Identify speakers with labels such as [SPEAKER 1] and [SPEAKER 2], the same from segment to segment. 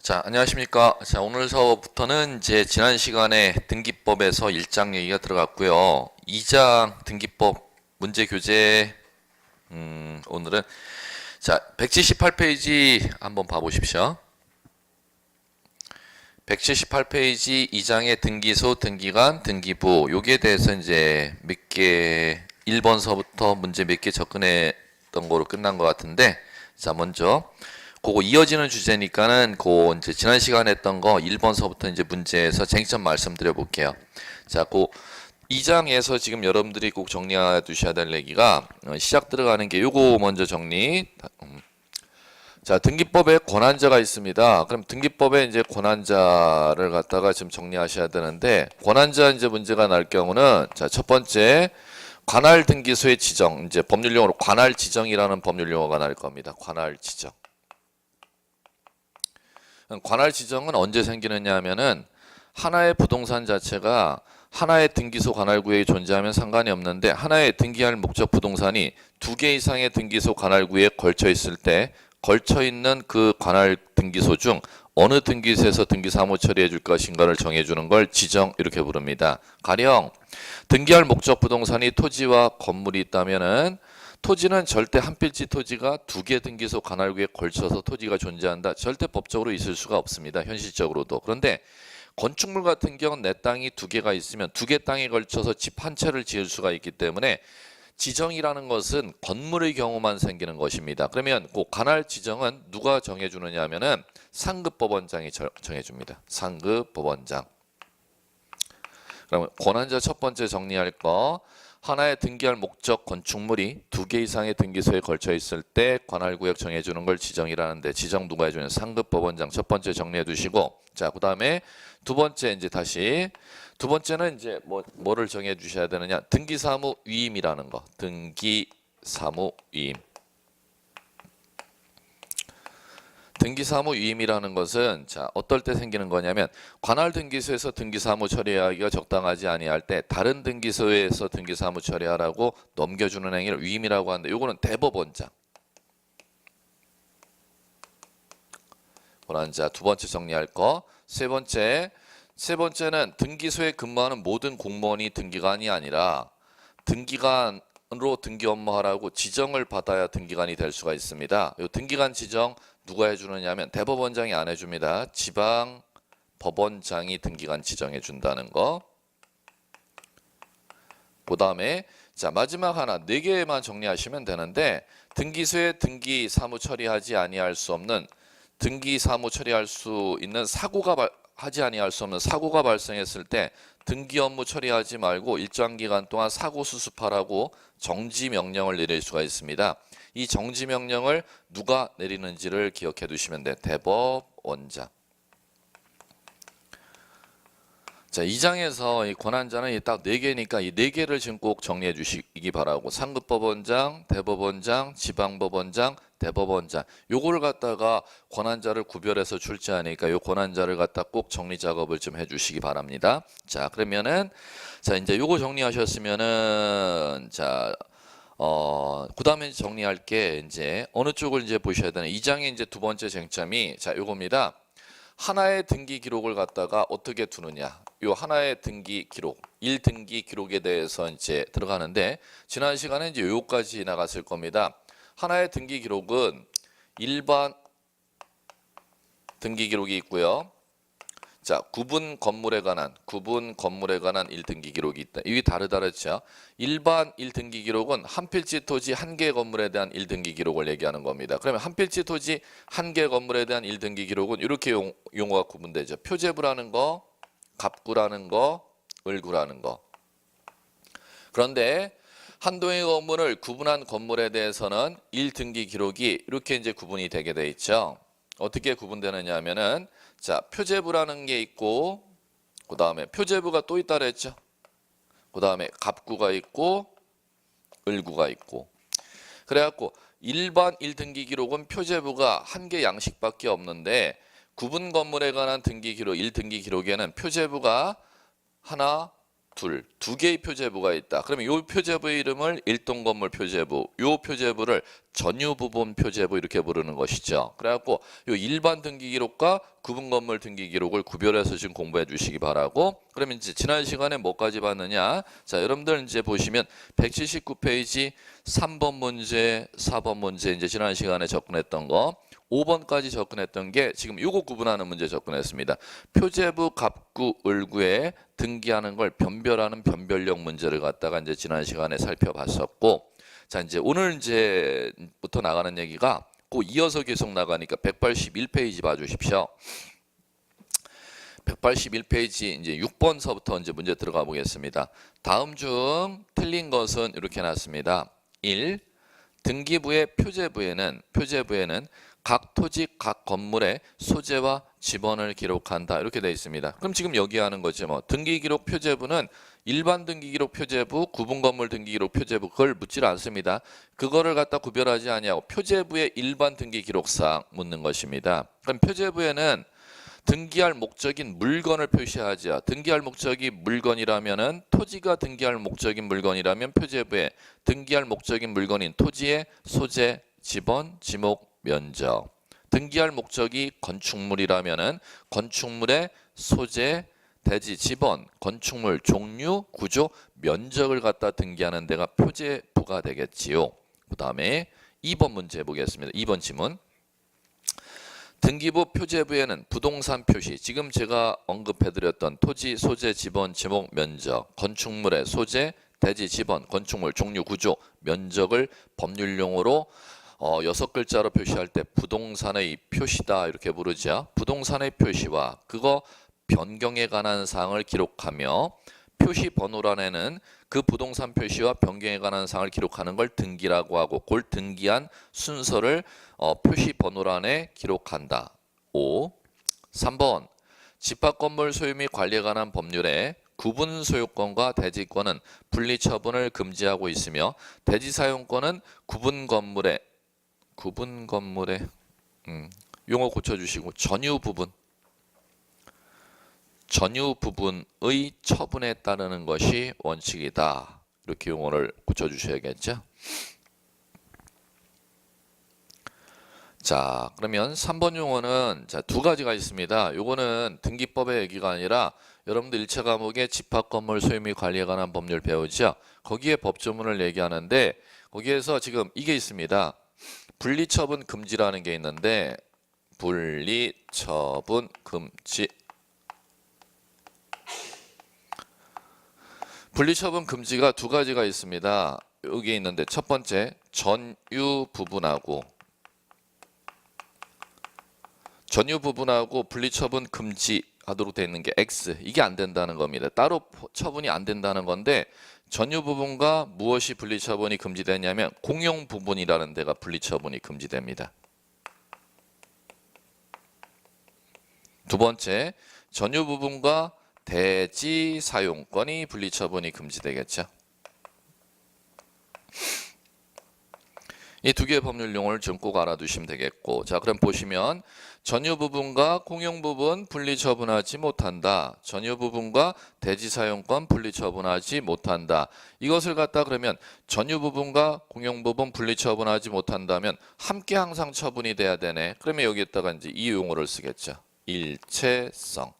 [SPEAKER 1] 자, 안녕하십니까. 자, 오늘서부터는 이제 지난 시간에 등기법에서 1장 얘기가 들어갔고요. 2장 등기법 문제 교재, 오늘은, 자, 178페이지 한번 봐보십시오. 178페이지 2장의 등기소, 등기관, 등기부, 여기에 대해서 이제 몇 개, 1번서부터 문제 몇 개 접근했던 거로 끝난 것 같은데, 자, 먼저, 그거 이어지는 주제니까는 그 이제 지난 시간에 했던 거 1번서부터 이제 문제에서 쟁점 말씀드려 볼게요. 자, 그 2장에서 지금 여러분들이 꼭 정리해 두셔야 될 얘기가 시작 들어가는 게 요거 먼저 정리. 자, 등기법에 권한자가 있습니다. 그럼 등기법에 이제 권한자를 갖다가 좀 정리하셔야 되는데, 권한자 이제 문제가 날 경우는, 자, 첫 번째 관할 등기소의 지정, 이제 법률용어로 관할 지정이라는 법률 용어가 날 겁니다. 관할 지정. 관할 지정은 언제 생기느냐 하면은 하나의 부동산 자체가 하나의 등기소 관할구에 존재하면 상관이 없는데, 하나의 등기할 목적 부동산이 두 개 이상의 등기소 관할구에 걸쳐 있을 때 걸쳐 있는 그 관할 등기소 중 어느 등기소에서 등기사무 처리해 줄 것인가를 정해주는 걸 지정, 이렇게 부릅니다. 가령 등기할 목적 부동산이 토지와 건물이 있다면은 토지는 절대 한 필지 토지가 두 개 등기소 관할구에 걸쳐서 토지가 존재한다. 절대 법적으로 있을 수가 없습니다. 현실적으로도. 그런데 건축물 같은 경우는 내 땅이 두 개가 있으면 두 개 땅에 걸쳐서 집 한 채를 지을 수가 있기 때문에 지정이라는 것은 건물의 경우만 생기는 것입니다. 그러면 그 관할 지정은 누가 정해주느냐 하면은 상급법원장이 정해줍니다. 상급법원장. 그러면 권한자 첫 번째 정리할 거, 하나의 등기할 목적 건축물이 두 개 이상의 등기소에 걸쳐 있을 때 관할구역 정해주는 걸 지정이라는데, 지정 누가 해주는? 상급법원장. 첫 번째 정리해 두시고, 자, 그 다음에 두 번째 이제 다시 두 번째는 이제 뭐를 정해 주셔야 되느냐? 등기사무 위임이라는 거. 등기사무 위임. 등기사무 위임이라는 것은, 자, 어떨 때 생기는 거냐면 관할 등기소에서 등기사무 처리하기가 적당하지 아니할 때 다른 등기소에서 등기사무 처리하라고 넘겨주는 행위를 위임이라고 하는데, 요거는 대법원장. 권한자 두 번째 정리할 거. 세 번째는 등기소에 근무하는 모든 공무원이 등기관이 아니라 등기관으로 등기 업무하라고 지정을 받아야 등기관이 될 수가 있습니다. 이 등기관 지정 누가 해주느냐 하면 대법원장이 안 해줍니다. 지방 법원장이 등기관 지정해 준다는 거. 그 다음에 자, 마지막 하나 4개만 정리하시면 되는데, 등기소에 등기 사무 처리하지 아니할 수 없는, 등기 사무 처리할 수 있는 하지 아니할 수 없는 사고가 발생했을 때 등기 업무 처리하지 말고 일정 기간 동안 사고 수습하라고 정지 명령을 내릴 수가 있습니다. 이 정지 명령을 누가 내리는지를 기억해 두시면 돼요. 대법원장. 자, 2장에서 이 권한자는 딱 4개니까 이 4개를 지금 꼭 정리해 주시기 바라고, 상급법원장, 대법원장, 지방법원장, 대법원장, 요거를 갖다가 권한자를 구별해서 출제하니까 요 권한자를 갖다 꼭 정리 작업을 좀 해주시기 바랍니다. 자, 그러면은 자, 이제 요거 정리하셨으면은, 자, 그 다음에 정리할 게 이제 어느 쪽을 이제 보셔야 되나. 2장의 이제 두 번째 쟁점이, 자, 요겁니다. 하나의 등기 기록을 갖다가 어떻게 두느냐. 요 하나의 등기 기록, 1등기 기록에 대해서 이제 들어가는데, 지난 시간에 이제 요까지 나갔을 겁니다. 하나의 등기 기록은 일반 등기 기록이 있고요. 자, 구분 건물에 관한 1등기 기록이 있다. 이게 다르죠. 일반 1등기 기록은 한 필지 토지 한 개 건물에 대한 1등기 기록을 얘기하는 겁니다. 그러면 한 필지 토지 한 개 건물에 대한 1등기 기록은 이렇게 용어가 구분되죠. 표제부라는 거, 갑구라는 거, 을구라는 거. 그런데 한동의 건물을 구분한 건물에 대해서는 1등기 기록이 이렇게 이제 구분이 되게 돼 있죠. 어떻게 구분되느냐 하면은, 자, 표제부라는 게 있고, 그 다음에 표제부가 또 있다 그랬죠. 그 다음에 갑구가 있고, 을구가 있고. 그래갖고 일반 1등기 기록은 표제부가 한 개 양식밖에 없는데, 구분 건물에 관한 등기 기록 1등기 기록에는 표제부가 하나, 두 개의 표제부가 있다. 그러면 이 표제부의 이름을 일동건물 표제부, 이 표제부를 전유부분 표제부 이렇게 부르는 것이죠. 그래갖고 이 일반 등기기록과 구분건물 등기기록을 구별해서 지금 공부해 주시기 바라고. 그러면 이제 지난 시간에 뭐까지 봤느냐? 자, 여러분들 이제 보시면 179페이지 3번 문제, 4번 문제 이제 지난 시간에 접근했던 거. 5번까지 접근했던 게 지금 요거 구분하는 문제 접근했습니다. 표제부 갑구 을구에 등기하는 걸 변별하는 변별력 문제를 갖다가 이제 지난 시간에 살펴봤었고, 자 이제 오늘 이제부터 나가는 얘기가 꼭 이어서 계속 나가니까 181페이지 봐주십시오. 181페이지 이제 6번서부터 이제 문제 들어가 보겠습니다. 다음 중 틀린 것은 이렇게 났습니다. 1. 등기부의 표제부에는 각 토지 각 건물의 소재와 지번을 기록한다 이렇게 되어 있습니다. 그럼 지금 여기 하는 거죠. 뭐 등기기록 표제부는 일반 등기기록 표제부, 구분건물 등기기록 표제부 그걸 묻질 않습니다. 그거를 갖다 구별하지 아니하고 표제부의 일반 등기기록상 묻는 것입니다. 그럼 표제부에는 등기할 목적인 물건을 표시하죠. 등기할 목적이 물건이라면은 토지가 등기할 목적인 물건이라면 표제부에 등기할 목적인 물건인 토지의 소재, 지번, 지목, 면적. 등기할 목적이 건축물이라면은 건축물의 소재, 대지, 지번, 건축물 종류, 구조, 면적을 갖다 등기하는 데가 표제부가 되겠지요. 그다음에 2번 문제 보겠습니다. 2번 지문. 등기부 표제부에는 부동산 표시, 지금 제가 언급해드렸던 토지, 소재, 지번, 지목, 면적, 건축물의 소재, 대지, 지번, 건축물, 종류, 구조, 면적을 법률용어로 6글자로 표시할 때 부동산의 표시다 이렇게 부르죠. 부동산의 표시와 그거 변경에 관한 사항을 기록하며 표시 번호란에는 그 부동산 표시와 변경에 관한 사항을 기록하는 걸 등기라고 하고 그걸 등기한 순서를 표시 번호란에 기록한다. 5. 3번 집합건물 소유 및 관리에 관한 법률에 구분 소유권과 대지권은 분리 처분을 금지하고 있으며 대지 사용권은 구분 건물의 용어 고쳐주시고 전유 부분의 처분에 따르는 것이 원칙이다. 이렇게 용어를 고쳐주셔야겠죠. 자, 그러면 3번 용어는 두 가지가 있습니다. 요거는 등기법의 얘기가 아니라 여러분들 1차 과목에 집합건물 소유 및 관리에 관한 법률 배우죠. 거기에 법조문을 얘기하는데 거기에서 지금 이게 있습니다. 분리처분 금지라는 게 있는데 분리처분 금지. 분리처분 금지가 두 가지가 있습니다. 여기 있는데 첫 번째 전유 부분하고 분리처분 금지하도록 되어 있는 게 X, 이게 안 된다는 겁니다. 따로 처분이 안 된다는 건데 전유 부분과 무엇이 분리처분이 금지되냐면 공용 부분이라는 데가 분리처분이 금지됩니다. 두 번째, 전유 부분과 대지 사용권이 분리처분이 금지되겠죠. 이 두 개의 법률 용어를 좀 꼭 알아두시면 되겠고, 자 그럼 보시면 전유 부분과 공용 부분 분리처분하지 못한다. 전유 부분과 대지 사용권 분리처분하지 못한다. 이것을 갖다 그러면 전유 부분과 공용 부분 분리처분하지 못한다면 함께 항상 처분이 돼야 되네. 그러면 여기에다가 이제 이 용어를 쓰겠죠. 일체성.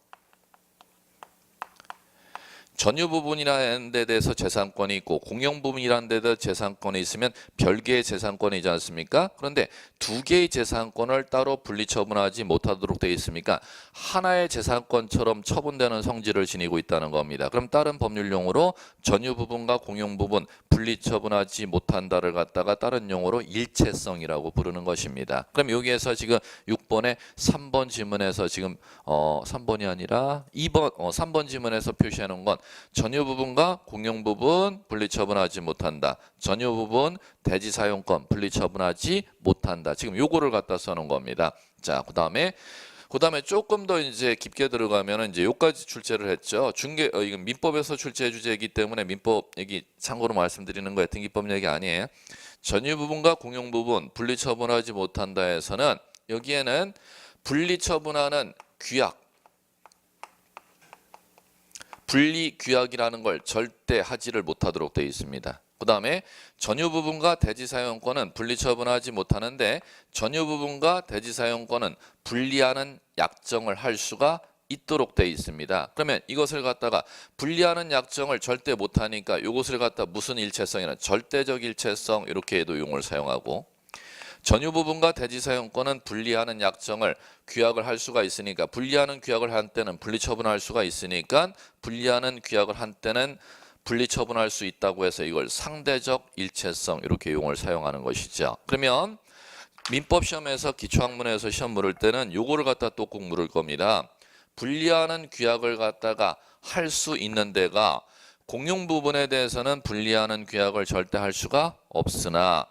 [SPEAKER 1] 전유 부분이라는 데 대해서 재산권이 있고 공용 부분이라는 데 대해서 재산권이 있으면 별개의 재산권이지 않습니까? 그런데 두 개의 재산권을 따로 분리처분하지 못하도록 되어 있으니까 하나의 재산권처럼 처분되는 성질을 지니고 있다는 겁니다. 그럼 다른 법률 용어로 전유 부분과 공용 부분 분리처분하지 못한다를 갖다가 다른 용어로 일체성이라고 부르는 것입니다. 그럼 여기에서 지금 6번에 3번 지문에서 지금 3번이 아니라 2번 3번 지문에서 표시해 놓은 건 전유 부분과 공용 부분 분리처분하지 못한다. 전유 부분 대지 사용권 분리처분하지 못한다. 지금 요거를 갖다 써놓은 겁니다. 자, 그다음에 조금 더 이제 깊게 들어가면은 이제 요까지 출제를 했죠. 이건 민법에서 출제 주제이기 때문에 민법 얘기 참고로 말씀드리는 거예요. 등기법 얘기 아니에요. 전유 부분과 공용 부분 분리처분하지 못한다 해서는 여기에는 분리처분하는 규약, 분리 규약이라는 걸 절대 하지를 못하도록 되어 있습니다. 그 다음에 전유 부분과 대지 사용권은 분리 처분하지 못하는데 전유 부분과 대지 사용권은 분리하는 약정을 할 수가 있도록 되어 있습니다. 그러면 이것을 갖다가 분리하는 약정을 절대 못하니까 이것을 갖다 무슨 일체성이나 절대적 일체성 이렇게 해도 용어를 사용하고, 전유 부분과 대지 사용권은 분리하는 약정을 규약을 할 수가 있으니까 분리하는 규약을 한 때는 분리 처분할 수가 있으니까 분리하는 규약을 한 때는 분리 처분할 수 있다고 해서 이걸 상대적 일체성 이렇게 용어를 사용하는 것이죠. 그러면 민법 시험에서 기초학문에서 시험 물을 때는 요거를 갖다 또 꼭 물을 겁니다. 분리하는 규약을 갖다가 할 수 있는 데가 공용 부분에 대해서는 분리하는 규약을 절대 할 수가 없으나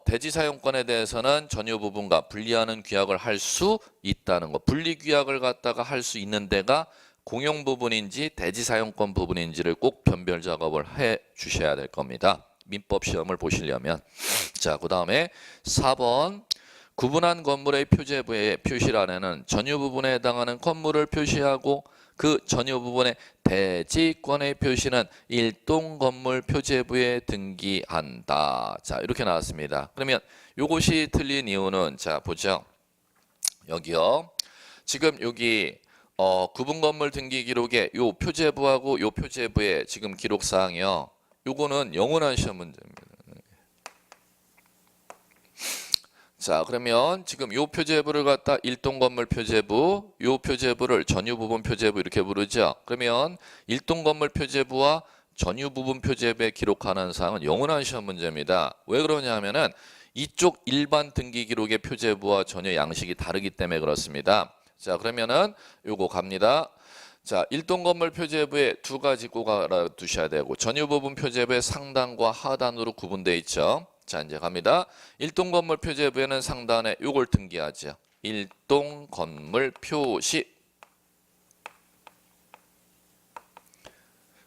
[SPEAKER 1] 대지 사용권에 대해서는 전유 부분과 분리하는 규약을 할 수 있다는 거. 분리 규약을 갖다가 할 수 있는 데가 공용 부분인지 대지 사용권 부분인지를 꼭 변별 작업을 해 주셔야 될 겁니다. 민법 시험을 보시려면. 자, 그 다음에 4번. 구분한 건물의 표제부의 표시란에는 전유 부분에 해당하는 건물을 표시하고 그 전유 부분의 대지권의 표시는 일동 건물 표제부에 등기한다. 자, 이렇게 나왔습니다. 그러면 요것이 틀린 이유는 자, 보죠. 여기요. 지금 여기 구분 건물 등기 기록에 요 표제부하고 요 표제부의 지금 기록 사항이요. 요거는 영원한 시험 문제입니다. 자, 그러면 지금 요 표제부를 갖다 일동 건물 표제부, 요 표제부를 전유 부분 표제부 이렇게 부르죠. 그러면 일동 건물 표제부와 전유 부분 표제부에 기록하는 사항은 영원한 시험 문제입니다. 왜 그러냐면은 이쪽 일반 등기 기록의 표제부와 전혀 양식이 다르기 때문에 그렇습니다. 자, 그러면은 요거 갑니다. 자, 일동 건물 표제부에 두 가지 꼭 알아두셔야 되고 전유 부분 표제부의 상단과 하단으로 구분되어 있죠. 자, 이제 갑니다. 일동 건물 표제부에는 상단에 요걸 등기하죠. 일동 건물 표시.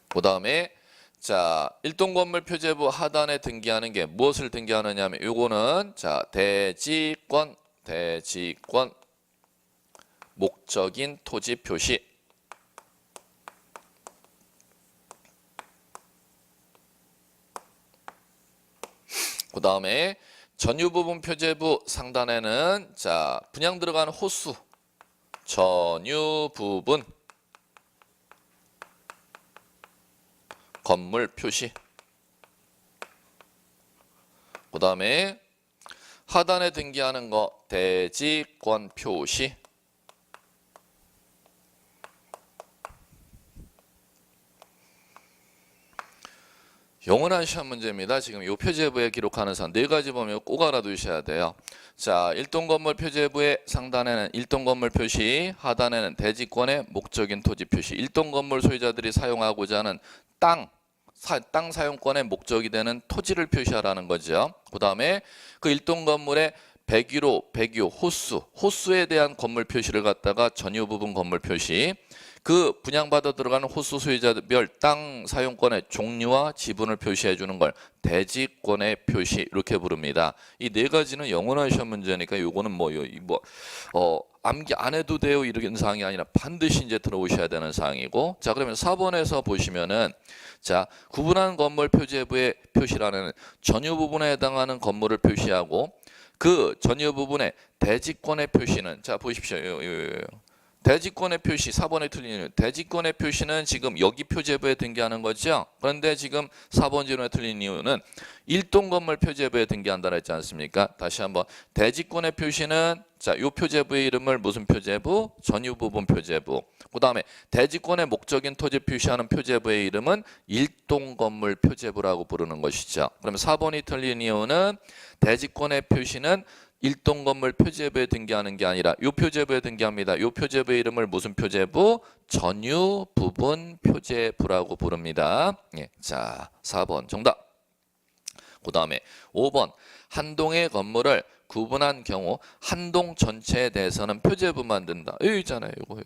[SPEAKER 1] 그 다음에 자, 일동 건물 표제부 하단에 등기하는 게 무엇을 등기하느냐 하면 요거는 자, 대지권 목적인 토지 표시. 그 다음에 전유 부분 표제부 상단에는 자, 분양 들어가는 호수 전유 부분 건물 표시. 그 다음에 하단에 등기하는 거 대지권 표시. 영원한 시험 문제입니다. 지금 이 표제부에 기록하는 사항 네 가지 보면 꼭 알아두셔야 돼요. 자, 일동 건물 표제부의 상단에는 일동 건물 표시, 하단에는 대지권의 목적인 토지 표시. 일동 건물 소유자들이 사용하고자 하는 땅 사용권의 목적이 되는 토지를 표시하라는 거죠. 그 다음에 그 일동 건물의 백유, 호수에 대한 건물 표시를 갖다가 전유 부분 건물 표시. 그 분양받아 들어가는 호수 소유자별 땅 사용권의 종류와 지분을 표시해 주는 걸 대지권의 표시 이렇게 부릅니다. 이 네 가지는 영원한 시험 문제니까 요거는 암기 안 해도 돼요 이런 사항이 아니라 반드시 이제 들어오셔야 되는 사항이고. 자, 그러면 4번에서 보시면은 자, 구분한 건물 표제부의 표시란에는 전유 부분에 해당하는 건물을 표시하고 그 전유 부분의 대지권의 표시는 자, 보십시오. 대지권의 표시 4번에 틀린 이유. 대지권의 표시는 지금 여기 표제부에 등기하는 거죠. 그런데 지금 4번 질문에 틀린 이유는 일동 건물 표제부에 등기한다고 했지 않습니까? 다시 한번 대지권의 표시는 자, 요 표제부의 이름을 무슨 표제부? 전유 부분 표제부. 그다음에 대지권의 목적인 토지 표시하는 표제부의 이름은 일동 건물 표제부라고 부르는 것이죠. 그러면 4번이 틀린 이유는 대지권의 표시는 일동 건물 표제부에 등기하는 게 아니라 요 표제부에 등기합니다. 요 표제부의 이름을 무슨 표제부? 전유 부분 표제부라고 부릅니다. 예, 자, 4번 정답. 그 다음에 5번 한 동의 건물을 구분한 경우 한 동 전체에 대해서는 표제부만 든다. 여기 있잖아요. 이거.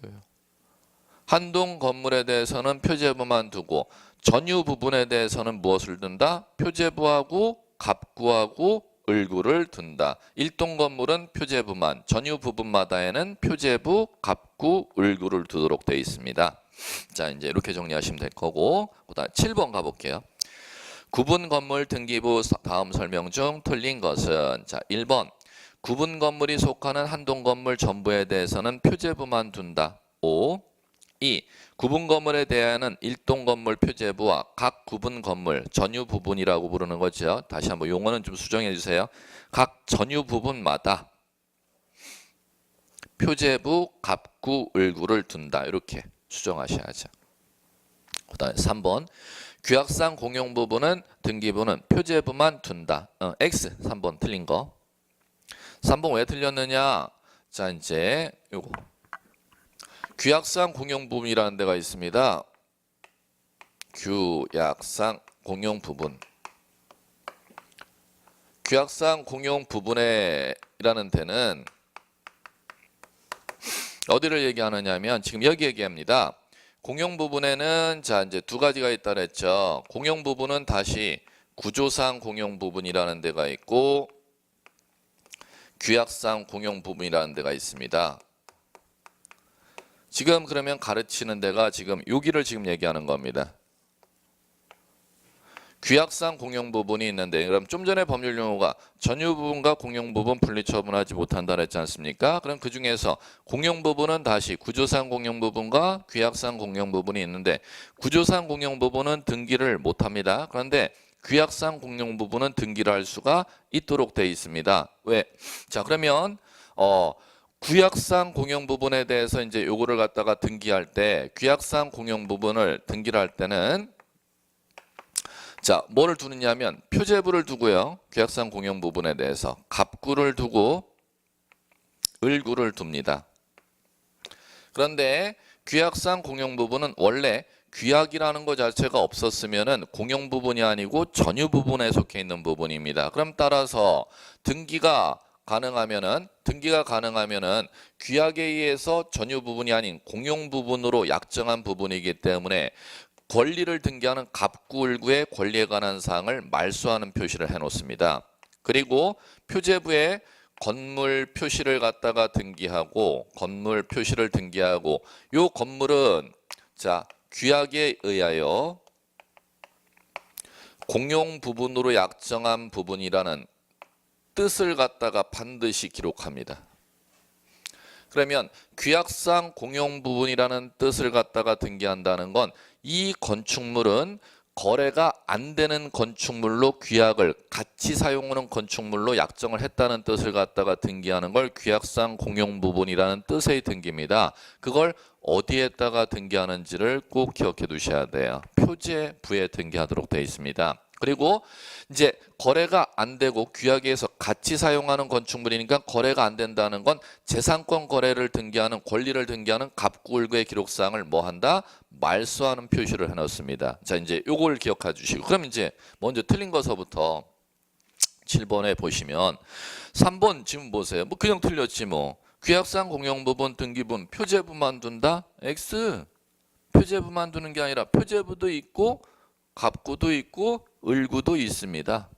[SPEAKER 1] 한 동 건물에 대해서는 표제부만 두고 전유 부분에 대해서는 무엇을 든다? 표제부하고 갑구하고 을구를 둔다. 일동 건물은 표제부만, 전유 부분마다에는 표제부, 갑구, 을구를 두도록 되어 있습니다. 자, 이제 이렇게 정리하시면 될 거고, 그다음 7번 가볼게요. 구분 건물 등기부 다음 설명 중 틀린 것은, 자, 1번 구분 건물이 속하는 한 동 건물 전부에 대해서는 표제부만 둔다. 5. 2. 구분 건물에 대하여는 1동 건물 표제부와 각 구분 건물 전유 부분이라고 부르는 거죠. 다시 한번 용어는 좀 수정해 주세요. 각 전유 부분마다 표제부, 갑구, 을구를 둔다. 이렇게 수정하셔야죠. 그다음에 3번 규약상 공용 부분은 등기부는 표제부만 둔다. X 3번 틀린 거. 3번 왜 틀렸느냐? 자, 이제 요거 규약상 공용 부분이라는 데가 있습니다. 규약상 공용 부분. 규약상 공용 부분에 이라는 데는 어디를 얘기하느냐면 지금 여기 얘기합니다. 공용 부분에는 자 이제 두 가지가 있다 그랬죠. 공용 부분은 다시 구조상 공용 부분이라는 데가 있고 규약상 공용 부분이라는 데가 있습니다. 지금 그러면 가르치는 데가 지금 여기를 지금 얘기하는 겁니다. 규약상 공용 부분이 있는데 그럼 좀 전에 법률 용어가 전유 부분과 공용 부분 분리 처분하지 못한다 그랬지 않습니까? 그럼 그 중에서 공용 부분은 다시 구조상 공용 부분과 규약상 공용 부분이 있는데 구조상 공용 부분은 등기를 못합니다. 그런데 규약상 공용 부분은 등기를 할 수가 있도록 되어 있습니다. 왜? 자, 그러면 규약상 공용 부분에 대해서 이제 요거를 갖다가 등기할 때 규약상 공용 부분을 등기를 할 때는 자, 뭐를 두느냐면 표제부를 두고요. 규약상 공용 부분에 대해서 갑구를 두고 을구를 둡니다. 그런데 규약상 공용 부분은 원래 규약이라는 것 자체가 없었으면은 공용 부분이 아니고 전유 부분에 속해 있는 부분입니다. 그럼 따라서 등기가 가능하면은 규약에 의해서 전유 부분이 아닌 공용 부분으로 약정한 부분이기 때문에 권리를 등기하는 갑구을구의 권리에 관한 사항을 말소하는 표시를 해놓습니다. 그리고 표제부에 건물 표시를 갖다가 등기하고 요 건물은 자 규약에 의하여 공용 부분으로 약정한 부분이라는 뜻을 갖다가 반드시 기록합니다. 그러면 규약상 공용 부분이라는 뜻을 갖다가 등기한다는 건 이 건축물은 거래가 안 되는 건축물로 규약을 같이 사용하는 건축물로 약정을 했다는 뜻을 갖다가 등기하는 걸 규약상 공용 부분이라는 뜻의 등기입니다. 그걸 어디에다가 등기하는지를 꼭 기억해 두셔야 돼요. 표제부에 등기하도록 되어 있습니다. 그리고 이제 거래가 안 되고 규약에서 같이 사용하는 건축물이니까 거래가 안 된다는 건 재산권 거래를 등기하는 권리를 등기하는 갑구을구의 기록사항을 뭐 한다? 말소하는 표시를 해놓습니다. 자, 이제 요걸 기억해 주시고 그럼 이제 먼저 틀린 거서부터 7번에 보시면 3번 지금 보세요. 뭐 그냥 틀렸지 뭐. 규약상 공용 부분 등기분 표제부만 둔다? X. 표제부만 두는 게 아니라 표제부도 있고 갑구도 있고 을구도 있습니다.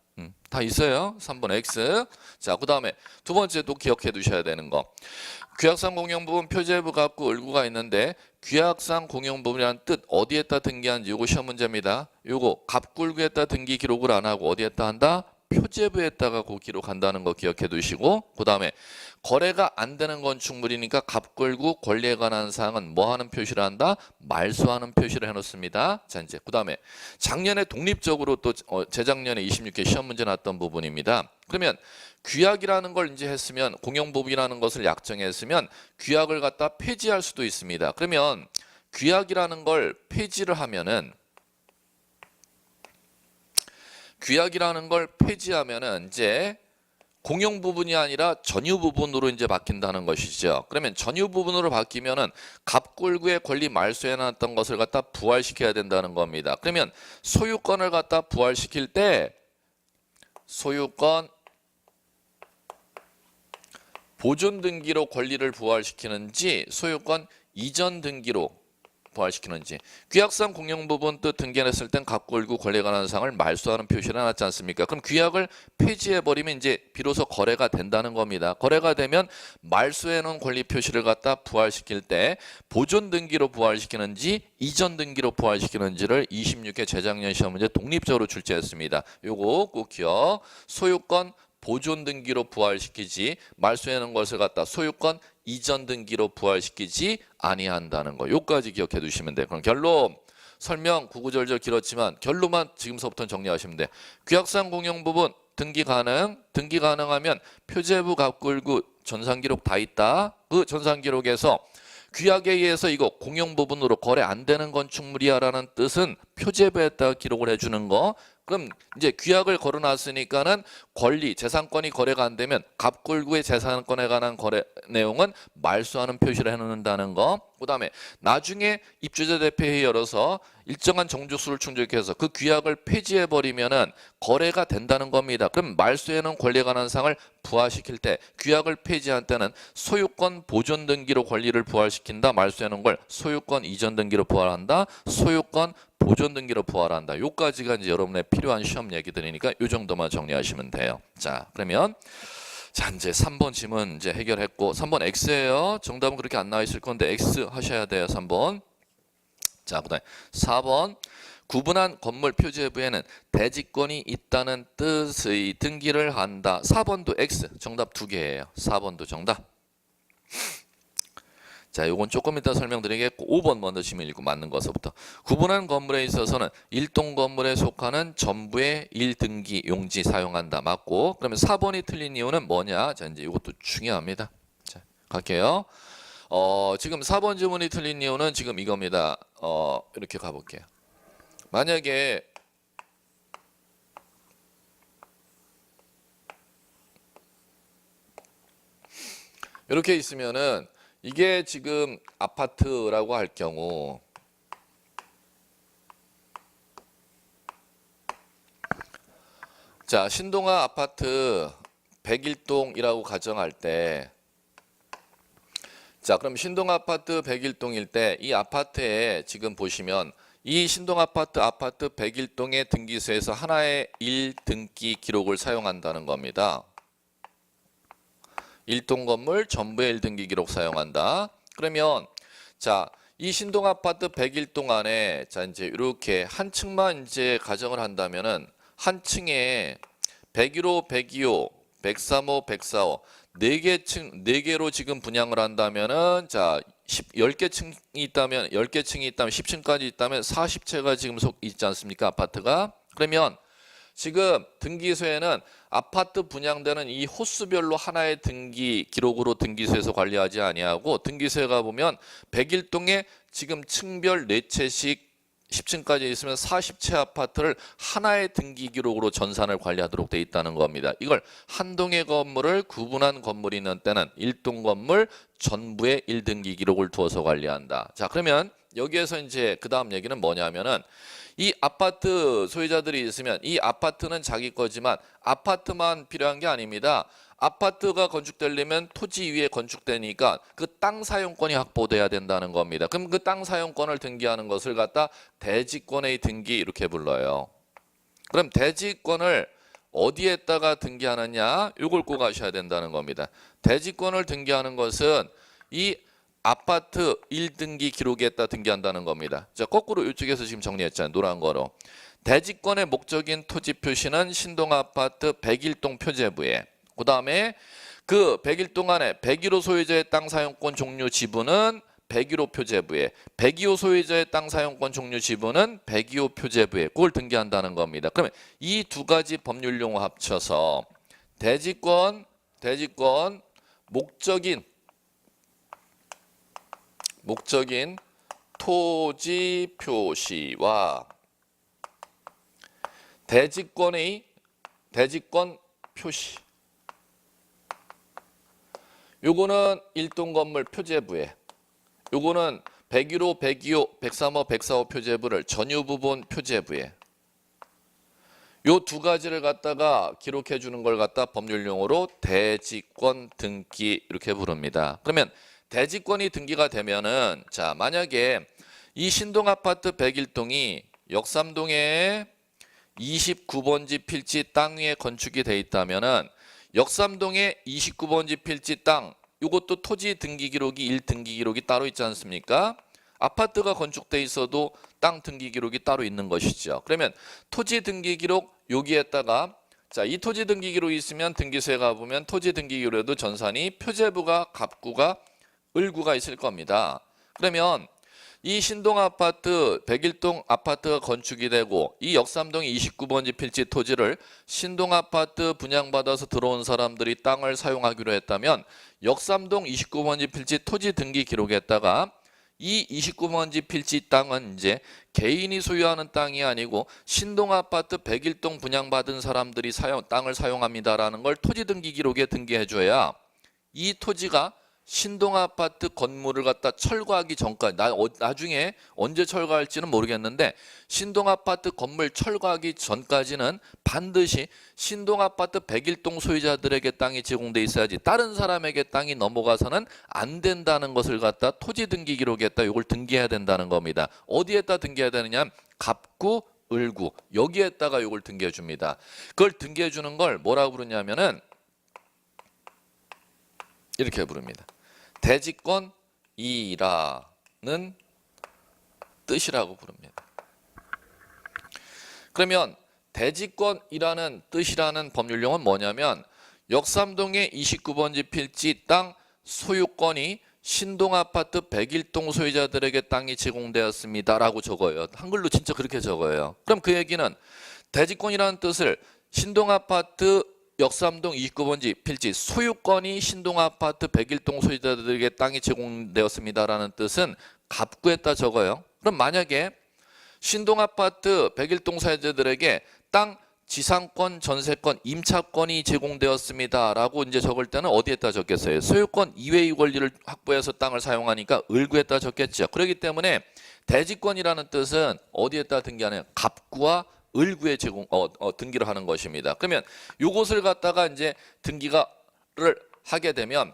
[SPEAKER 1] 다 있어요. 3번 X. 자, 그 다음에 두 번째도 기억해 두셔야 되는 거. 규약상 공용 부분 표제부 갑구 을구가 있는데 규약상 공용 부분이라는 뜻 어디에다 등기하는지 요거 시험 문제입니다. 요거 갑구 을구에다 등기 기록을 안 하고 어디에다 한다? 표제부에다가 그 기록한다는 거 기억해 두시고 그 다음에 거래가 안 되는 건축물이니까 갑걸구 권리에 관한 사항은 뭐 하는 표시를 한다? 말소하는 표시를 해놓습니다. 자, 이제 그 다음에 작년에 독립적으로 또 재작년에 26회 시험 문제 났던 부분입니다. 그러면 규약이라는 걸 이제 했으면 공용법이라는 것을 약정했으면 규약을 갖다 폐지할 수도 있습니다. 그러면 규약이라는 걸 폐지를 하면은 규약이라는 걸 폐지하면은 이제 공용 부분이 아니라 전유 부분으로 이제 바뀐다는 것이죠. 그러면 전유 부분으로 바뀌면은 갑구을구의 권리 말소해 놨던 것을 갖다 부활시켜야 된다는 겁니다. 그러면 소유권을 갖다 부활시킬 때 소유권 보존 등기로 권리를 부활시키는지 소유권 이전 등기로 부활시키는지. 규약상 공용부분 뜻 등기했을 땐 갑골구 권리에 관한 사항을 말소하는 표시를 해놨지 않습니까? 그럼 규약을 폐지해버리면 이제 비로소 거래가 된다는 겁니다. 거래가 되면 말소해놓은 권리 표시를 갖다 부활시킬 때 보존 등기로 부활시키는지 이전 등기로 부활시키는지를 26회 재작년 시험 문제 독립적으로 출제했습니다. 요거 꼭 기억. 소유권 보존 등기로 부활시키지 말소해놓은 것을 갖다 소유권 이전 등기로 부활시키지 아니한다는 거. 요까지 기억해 두시면 돼요. 그럼 결론 설명 구구절절 길었지만 결론만 지금서부터 정리하시면 돼. 규약상 공용 부분 등기 가능. 등기 가능하면 표제부 갑골구 전산기록 다 있다. 그 전산기록에서 규약에 의해서 이거 공용 부분으로 거래 안 되는 건축물이야라는 뜻은 표제부에다가 기록을 해주는 거. 그럼 이제 규약을 걸어놨으니까는 권리, 재산권이 거래가 안 되면 갑골구의 재산권에 관한 거래 내용은 말소하는 표시를 해놓는다는 거. 그다음에 나중에 입주자 대표회의 열어서 일정한 정족수를 충족해서 그 규약을 폐지해버리면은 거래가 된다는 겁니다. 그럼 말소해놓은 권리에 관한 사항을 부활시킬 때 규약을 폐지한 때는 소유권 보존 등기로 권리를 부활시킨다. 말소해놓은 걸 소유권 이전 등기로 부활한다. 소유권 보존 등기로 부활한다. 요까지가 이제 여러분의 필요한 시험 얘기들이니까 요 정도만 정리하시면 돼요. 자, 그러면 자 이제 3번 질문 이제 해결했고 3번 X예요. 정답은 그렇게 안 나와 있을 건데 X 하셔야 돼요. 3번. 자, 그다음에 4번. 구분한 건물 표제부에는 대지권이 있다는 뜻의 등기를 한다. 4번도 X. 정답 2개예요. 4번도 정답. 자, 요건 조금 이따 설명드리겠고 5번 먼저 질문 읽고 맞는 것부터. 구분한 건물에 있어서는 일동 건물에 속하는 전부의 1등기 용지 사용한다. 맞고. 그러면 4번이 틀린 이유는 뭐냐? 자, 이제 이것도 중요합니다. 자, 갈게요. 지금 4번 질문이 틀린 이유는 지금 이겁니다. 이렇게 가볼게요. 만약에 이렇게 있으면은 이게 지금 아파트라고 할 경우 자, 신동아 아파트 101동이라고 가정할 때 자, 그럼 신동아 아파트 101동일 때 이 아파트에 지금 보시면 이 신동 아파트 101동의 등기소에서 하나의 1등기 기록을 사용한다는 겁니다. 1동 건물 전부의 1등기 기록 사용한다. 그러면 자, 이 신동 아파트 101동 안에 자 이제 이렇게 한 층만 이제 가정을 한다면은 한 층에 101호, 102호, 103호, 104호 네 개로 지금 분양을 한다면은 자 10개 층이 있다면 10개 층이 있다면 10층까지 있다면 40채가 지금 있지 않습니까? 아파트가. 그러면 지금 등기소에는 아파트 분양되는 이 호수별로 하나의 등기 기록으로 등기소에서 관리하지 아니하고 등기소에 가보면 101동에 지금 층별 4채씩 10층까지 있으면 40채 아파트를 하나의 등기 기록으로 전산을 관리하도록 돼 있다는 겁니다. 이걸 한 동의 건물을 구분한 건물이 있는 때는 1동 건물 전부의 1등기 기록을 두어서 관리한다. 자, 그러면 여기에서 이제 그 다음 얘기는 뭐냐면은 이 아파트 소유자들이 있으면 이 아파트는 자기 거지만 아파트만 필요한 게 아닙니다. 아파트가 건축되려면 토지 위에 건축되니까 그 땅 사용권이 확보돼야 된다는 겁니다. 그럼 그 땅 사용권을 등기하는 것을 갖다 대지권의 등기 이렇게 불러요. 그럼 대지권을 어디에다가 등기하느냐? 이걸 꼭 아셔야 된다는 겁니다. 대지권을 등기하는 것은 이 아파트 1등기 기록에다 등기한다는 겁니다. 자, 거꾸로 이쪽에서 지금 정리했잖아요. 노란 거로. 대지권의 목적인 토지 표시는 신동 아파트 101동 표제부에 그 다음에 그 101동 안에 101호 소유자의 땅 사용권 종류 지분은 101호 표제부에 102호 소유자의 땅 사용권 종류 지분은 102호 표제부에 그걸 등기한다는 겁니다. 그러면 이 두 가지 법률 용어 합쳐서 대지권 목적인 토지 표시와 대지권 표시 요거는 1동 건물 표제부에 요거는 101호, 102호, 103호, 104호 표제부를 전유 부분 표제부에 요 두 가지를 갖다가 기록해 주는 걸 갖다 법률 용어로 대지권 등기 이렇게 부릅니다. 그러면 대지권이 등기가 되면은 자 만약에 이 신동아파트 101동이 역삼동에 29번지 필지 땅 위에 건축이 돼 있다면은 역삼동에 29번지 필지 땅, 이것도 토지 등기 기록이 1등기 기록이 따로 있지 않습니까? 아파트가 건축돼 있어도 땅 등기 기록이 따로 있는 것이죠. 그러면 토지 등기 기록 여기에다가 자, 이 토지 등기 기록이 있으면 등기소에 가보면 토지 등기 기록에도 전산이 표제부가 갑구가 을구가 있을 겁니다. 그러면 이 신동아파트 101동 아파트가 건축이 되고 이 역삼동 29번지 필지 토지를 신동아파트 분양받아서 들어온 사람들이 땅을 사용하기로 했다면 역삼동 29번지 필지 토지 등기 기록에다가 이 29번지 필지 땅은 이제 개인이 소유하는 땅이 아니고 신동아파트 101동 분양받은 사람들이 땅을 사용합니다라는 걸 토지 등기 기록에 등기해줘야 이 토지가 신동아파트 건물을 갖다 철거하기 전까지 나중에 언제 철거할지는 모르겠는데 신동아파트 건물 철거하기 전까지는 반드시 신동아파트 101동 소유자들에게 땅이 제공돼 있어야지 다른 사람에게 땅이 넘어가서는 안 된다는 것을 갖다 토지 등기 기록에다 이걸 등기해야 된다는 겁니다. 어디에다 등기해야 되느냐? 갑구, 을구 여기에다가 이걸 등기해 줍니다. 그걸 등기해 주는 걸 뭐라고 부르냐면은 이렇게 부릅니다. 대지권 이의라는 뜻이라고 부릅니다. 그러면 대지권이라는 뜻이라는 법률용어는 뭐냐면 역삼동의 29번지 필지 땅 소유권이 신동아파트 101동 소유자들에게 땅이 제공되었습니다라고 적어요. 한글로 진짜 그렇게 적어요. 그럼 그 얘기는 대지권이라는 뜻을 신동아파트 역삼동 29번지 필지 소유권이 신동아파트 101동 소유자들에게 땅이 제공되었습니다라는 뜻은 갑구에다 적어요. 그럼 만약에 신동아파트 101동 소유자들에게 땅 지상권, 전세권, 임차권이 제공되었습니다라고 이제 적을 때는 어디에다 적겠어요? 소유권 이외의 권리를 확보해서 땅을 사용하니까 을구에다 적겠죠. 그렇기 때문에 대지권이라는 뜻은 어디에다 등기하는 갑구와 을구에 등기를 하는 것입니다. 그러면 요것을 갖다가 이제 등기를 하게 되면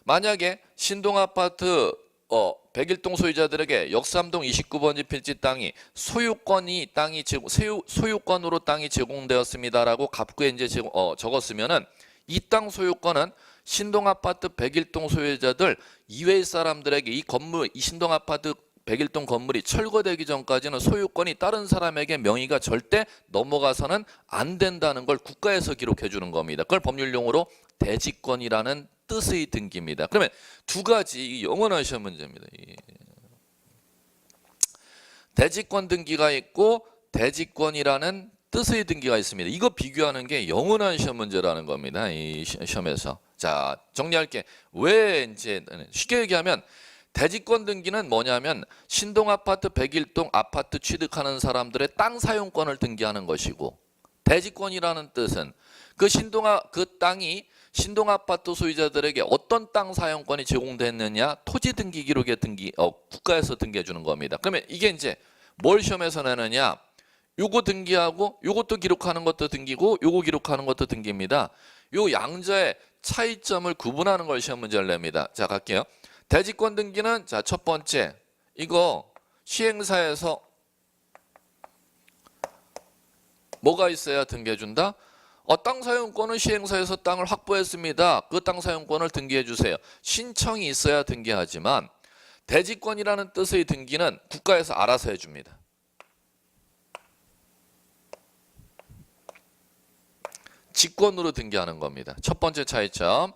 [SPEAKER 1] 만약에 신동아파트 101동 소유자들에게 역삼동 29번지 필지 땅이 소유권으로 땅이 제공되었습니다라고 갑구에 이제 적었으면은 이 땅 소유권은 신동아파트 101동 소유자들 이외의 사람들에게 이 신동아파트 101동 건물이 철거되기 전까지는 소유권이 다른 사람에게 명의가 절대 넘어가서는 안 된다는 걸 국가에서 기록해 주는 겁니다. 그걸 법률용어로 대지권이라는 뜻의 등기입니다. 그러면 두 가지 영원한 시험 문제입니다. 대지권 등기가 있고 대지권이라는 뜻의 등기가 있습니다. 이거 비교하는 게 영원한 시험 문제라는 겁니다. 이 시험에서. 자, 정리할게. 왜 이제 쉽게 얘기하면 대지권 등기는 뭐냐면 신동아파트 101동 아파트 취득하는 사람들의 땅 사용권을 등기하는 것이고 대지권이라는 뜻은 그 땅이 신동아파트 소유자들에게 어떤 땅 사용권이 제공됐느냐 토지 등기 기록에 국가에서 등기해 주는 겁니다. 그러면 이게 이제 뭘 시험에서 내느냐? 요거 등기하고 요것도 기록하는 것도 등기고 요거 기록하는 것도 등기입니다. 요 양자의 차이점을 구분하는 걸 시험 문제를 냅니다. 자, 갈게요. 대지권 등기는 자, 첫 번째 이거 시행사에서 뭐가 있어야 등기해 준다? 땅 사용권은 시행사에서 땅을 확보했습니다. 그 땅 사용권을 등기해 주세요. 신청이 있어야 등기하지만 대지권이라는 뜻의 등기는 국가에서 알아서 해줍니다. 직권으로 등기하는 겁니다. 첫 번째 차이점.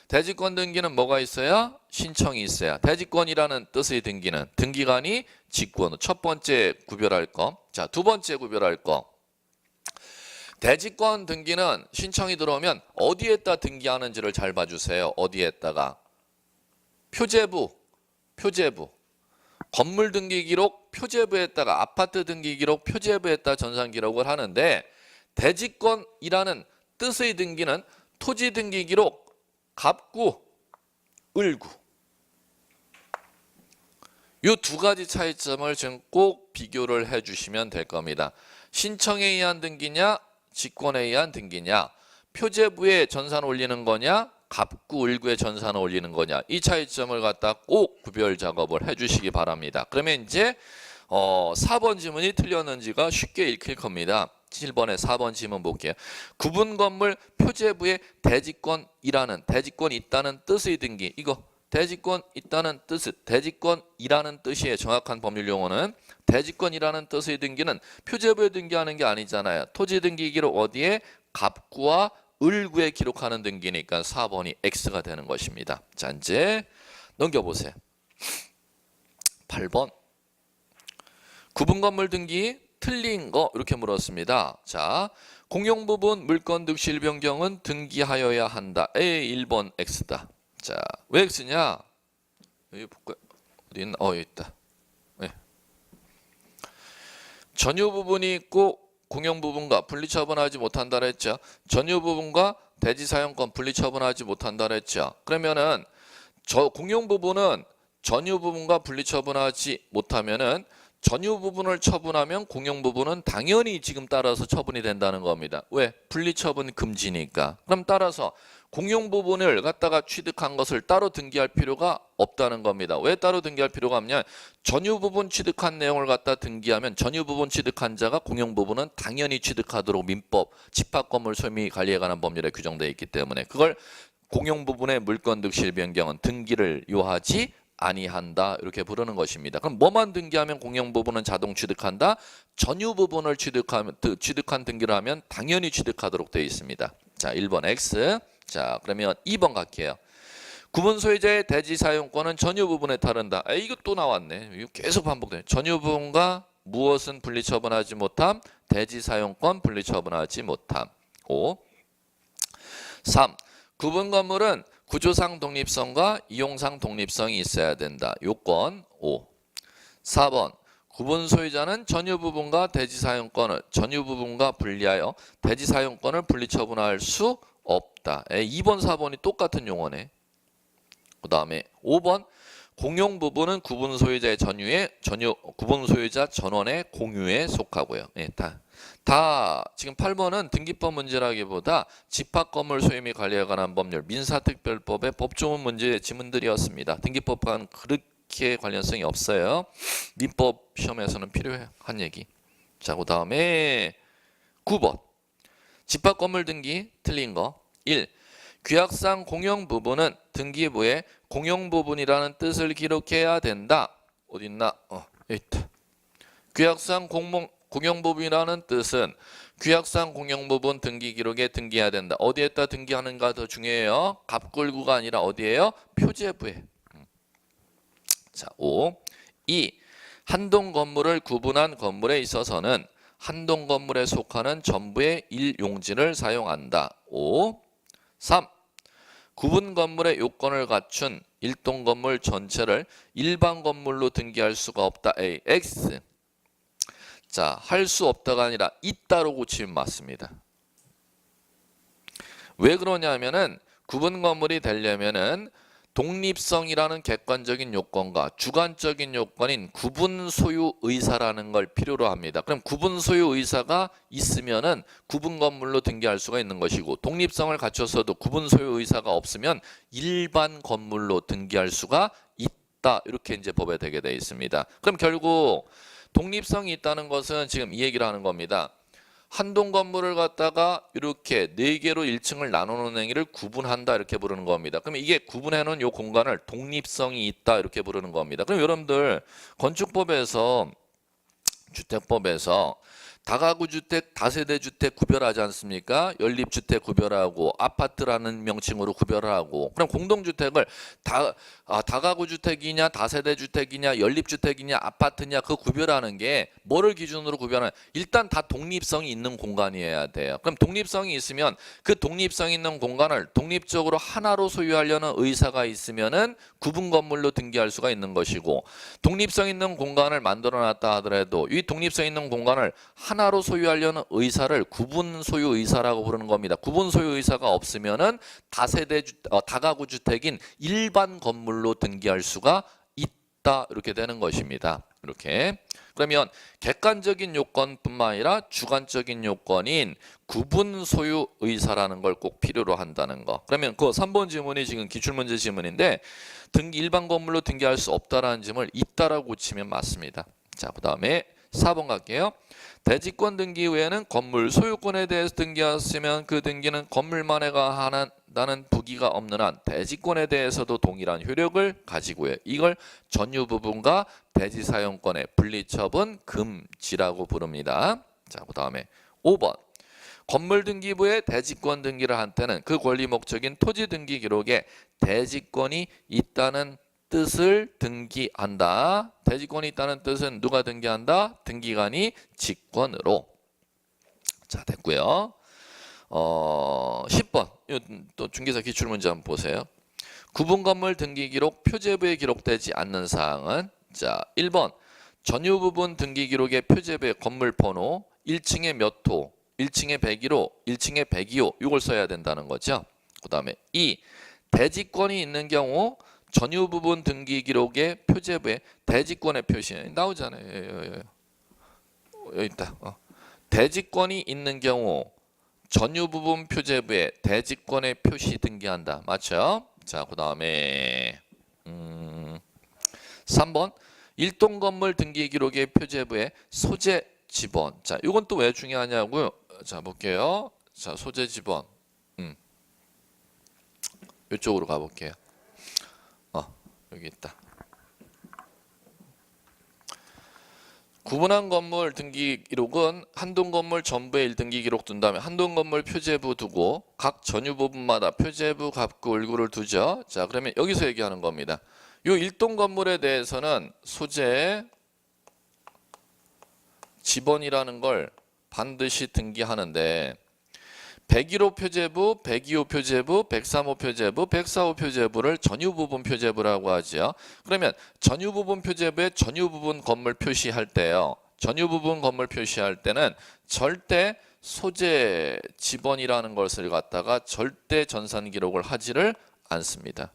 [SPEAKER 1] 대지권 등기는 뭐가 있어야? 신청이 있어야. 대지권이라는 뜻의 등기는 등기관이 직권. 첫 번째 구별할 거. 자, 두 번째 구별할 거. 대지권 등기는 신청이 들어오면 어디에다 등기하는지를 잘 봐주세요. 어디에다가. 표제부. 건물 등기 기록 표제부에다가 아파트 등기 기록 표제부에다 전산 기록을 하는데 대지권이라는 뜻의 등기는 토지 등기 기록 갑구, 을구. 이 두 가지 차이점을 지금 꼭 비교를 해 주시면 될 겁니다. 신청에 의한 등기냐, 직권에 의한 등기냐, 표제부에 전산 올리는 거냐, 갑구, 을구에 전산 올리는 거냐, 이 차이점을 갖다 꼭 구별 작업을 해 주시기 바랍니다. 그러면 이제 4번 지문이 틀렸는지가 쉽게 읽힐 겁니다. 7번에 4번 지문 볼게요. 구분 건물 표제부에 대지권이라는 대지권 있다는 뜻의 등기. 이거 대지권 있다는 뜻, 대지권이라는 뜻이에요. 정확한 법률 용어는 대지권이라는 뜻의 등기는 표제부에 등기하는 게 아니잖아요. 토지 등기기로 어디에 갑구와 을구에 기록하는 등기니까 4번이 X가 되는 것입니다. 자, 이제 넘겨보세요. 8번 구분 건물 등기 틀린 거 이렇게 물었습니다. 자, 공용부분 물건 득실 변경은 등기하여야 한다. A 1번 X다. 자, 왜 X냐? 여기 볼까요? 어디 있나? 여기 있다. 네. 전유 부분이 있고 공용 부분과 분리 처분하지 못한다 그랬죠. 전유 부분과 대지 사용권 분리 처분하지 못한다 그랬죠. 그러면은 저 공용 부분은 전유 부분과 분리 처분하지 못하면은 전유 부분을 처분하면 공용 부분은 당연히 지금 따라서 처분이 된다는 겁니다. 왜? 분리 처분 금지니까. 그럼 따라서 공용 부분을 갖다가 취득한 것을 따로 등기할 필요가 없다는 겁니다. 왜 따로 등기할 필요가 없냐? 전유 부분 취득한 내용을 갖다 등기하면 전유 부분 취득한 자가 공용 부분은 당연히 취득하도록 민법 집합건물 소유미 관리에 관한 법률에 규정되어 있기 때문에 그걸 공용 부분의 물건 득실 변경은 등기를 요하지 아니한다 이렇게 부르는 것입니다. 그럼 뭐만 등기하면 공용 부분은 자동 취득한다? 전유 부분을 취득한 등기를 하면 당연히 취득하도록 되어 있습니다. 자, 1번 X. 자, 그러면 2번 갈게요. 구분 소유자의 대지 사용권은 전유 부분에 따른다. 이거 또 나왔네. 이거 계속 반복돼. 전유 부분과 무엇은 분리 처분하지 못함? 대지 사용권 분리 처분하지 못함. 5. 3. 구분 건물은 구조상 독립성과 이용상 독립성이 있어야 된다. 요건 5. 4번 구분 소유자는 전유 부분과 대지 사용권을 전유 부분과 분리하여 대지 사용권을 분리 처분할 수 없다. 2번 4번이 똑같은 용어네. 그 다음에 5번 공용 부분은 구분 소유자의 구분 소유자 전원의 공유에 속하고요. 다 지금 8번은 등기법 문제라기보다 집합건물 소유 및 관리에 관한 법률 민사특별법의 법조문 문제 지문들이었습니다. 등기법과는 그렇게 관련성이 없어요. 민법 시험에서는 필요한 얘기. 자, 그 다음에 9번 집합건물 등기 틀린 거. 1. 규약상 공용 부분은 등기부에 공용 부분이라는 뜻을 기록해야 된다. 어디 있나? 여기 있다. 규약상 공용 부분이라는 뜻은 규약상 공용 부분 등기 기록에 등기해야 된다. 어디에다 등기하는가 더 중요해요. 갑굴구가 아니라 어디에요? 표제부에. 자, 5. 2. 한동 건물을 구분한 건물에 있어서는 한동 건물에 속하는 전부의 일용지를 사용한다. 5. 3. 구분 건물의 요건을 갖춘 일동 건물 전체를 일반 건물로 등기할 수가 없다. A. X. 자, 할 수 없다가 아니라 있다로 고치면 맞습니다. 왜 그러냐면은 구분 건물이 되려면은 독립성이라는 객관적인 요건과 주관적인 요건인 구분 소유 의사라는 걸 필요로 합니다. 그럼 구분 소유 의사가 있으면은 구분 건물로 등기할 수가 있는 것이고 독립성을 갖춰서도 구분 소유 의사가 없으면 일반 건물로 등기할 수가 있다. 이렇게 이제 법에 되게 되어 있습니다. 그럼 결국 독립성이 있다는 것은 지금 이 얘기를 하는 겁니다. 한동 건물을 갖다가 이렇게 4개로 1층을 나누는 행위를 구분한다 이렇게 부르는 겁니다. 그럼 이게 구분해 놓은 이 공간을 독립성이 있다 이렇게 부르는 겁니다. 그럼 여러분들 건축법에서 주택법에서 다가구 주택, 다세대 주택 구별하지 않습니까? 연립주택 구별하고 아파트라는 명칭으로 구별하고 그럼 공동주택을 다가구 주택이냐 다세대 주택이냐 연립주택이냐 아파트냐 그 구별하는 게 뭐를 기준으로 구별하냐 일단 다 독립성이 있는 공간이어야 돼요. 그럼 독립성이 있으면 그 독립성 있는 공간을 독립적으로 하나로 소유하려는 의사가 있으면은 구분 건물로 등기할 수가 있는 것이고 독립성 있는 공간을 만들어 놨다 하더라도 이 독립성 있는 공간을 하나로 소유하려는 의사를 구분 소유 의사라고 부르는 겁니다. 구분 소유 의사가 없으면은 다가구 주택인 일반 건물로 등기할 수가 있다 이렇게 되는 것입니다. 이렇게 그러면 객관적인 요건뿐만 아니라 주관적인 요건인 구분 소유 의사라는 걸 꼭 필요로 한다는 거. 그러면 그 3번 지문이 지금 기출문제 지문인데 일반 건물로 등기할 수 없다라는 점을 있다라고 고치면 맞습니다. 자, 그 다음에 4번 갈게요. 대지권 등기 외에는 건물 소유권에 대해서 등기하였으면 그 등기는 건물만 해당하는 부기가 없는 한 대지권에 대해서도 동일한 효력을 가지고 해요. 이걸 전유 부분과 대지 사용권의 분리처분 금지라고 부릅니다. 자, 그 다음에 5번. 건물 등기부에 대지권 등기를 한 때는 그 권리 목적인 토지 등기 기록에 대지권이 있다는 뜻을 등기한다. 대지권이 있다는 뜻은 누가 등기한다? 등기관이 직권으로. 자, 됐고요. 10번. 또 중개사 기출문제 한번 보세요. 구분 건물 등기 기록 표제부에 기록되지 않는 사항은 자, 1번. 전유 부분 등기 기록의 표제부의 건물 번호 1층에 몇 호, 1층에 101호, 1층에 102호 이걸 써야 된다는 거죠. 그 다음에 2. 대지권이 있는 경우 전유 부분 등기 기록의 표제부에 대지권의 표시 나오잖아요. 여기 있다. 대지권이 있는 경우 전유 부분 표제부에 대지권의 표시 등기한다. 맞죠? 자, 그 다음에 3번 일동 건물 등기 기록의 표제부에 소재 지번. 자, 이건 또 왜 중요하냐고요? 자, 볼게요. 자, 소재 지번. 이쪽으로 가볼게요. 여기 있다. 구분한 건물 등기 기록은 한동 건물 전부에 1등기 기록 둔 다음에 한동 건물 표제부 두고 각 전유 부분마다 표제부 갑구 을구를 두죠. 자, 그러면 여기서 얘기하는 겁니다. 요 1동 건물에 대해서는 소재 지번이라는 걸 반드시 등기하는데 101호 표제부, 102호 표제부, 103호 표제부, 104호 표제부를 전유부분 표제부라고 하죠. 그러면 전유부분 표제부에 전유부분 건물 표시할 때요. 전유부분 건물 표시할 때는 절대 소재 지번이라는 것을 갖다가 절대 전산 기록을 하지를 않습니다.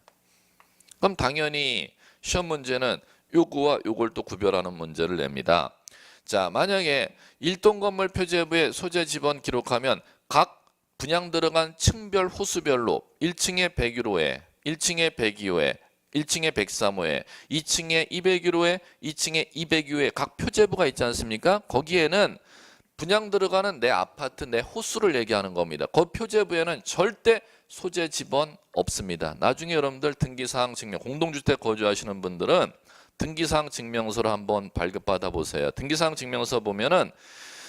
[SPEAKER 1] 그럼 당연히 시험 문제는 요거와 요걸 또 구별하는 문제를 냅니다. 자, 만약에 1동 건물 표제부에 소재 지번 기록하면 각 분양 들어간 층별 호수별로 1층에 101호에 1층에 102호에 1층에 103호에 2층에 201호에 2층에 202호에 각 표제부가 있지 않습니까? 거기에는 분양 들어가는 내 아파트 내 호수를 얘기하는 겁니다. 그 표제부에는 절대 소재 지번 없습니다. 나중에 여러분들 등기사항 증명 공동주택 거주하시는 분들은 등기사항 증명서를 한번 발급받아 보세요. 등기사항 증명서 보면은